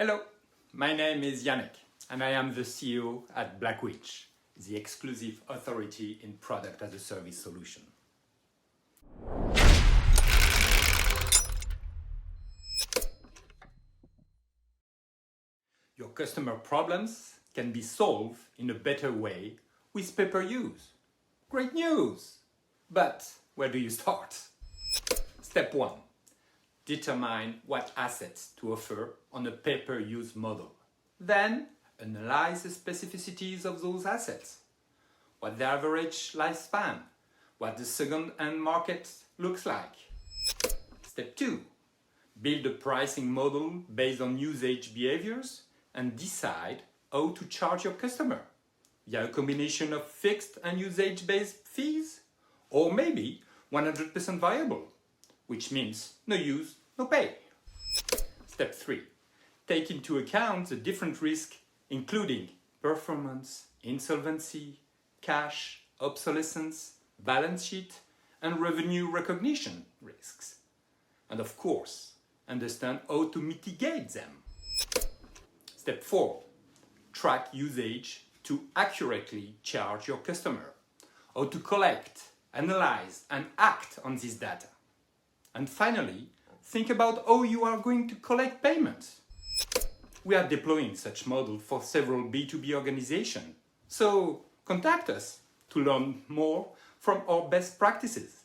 Hello, my name is Yannick and I am the CEO at Blackwitch, the exclusive authority in product as a service solution. Your customer problems can be solved in a better way with pay-per-use. Great news! But where do you start? Step 1. Determine what assets to offer on a pay-per-use model. Then, analyze the specificities of those assets. What the average lifespan, what the second-hand market looks like. Step 2. Build a pricing model based on usage behaviors and decide how to charge your customer via a combination of fixed and usage-based fees, or maybe 100% variable, which means no use, no pay. Step 3. Take into account the different risks, including performance, insolvency, cash, obsolescence, balance sheet, and revenue recognition risks. And of course, understand how to mitigate them. Step 4. Track usage to accurately charge your customer. How to collect, analyze, and act on this data. And finally, think about how you are going to collect payments. We are deploying such model for several B2B organizations, so contact us to learn more from our best practices.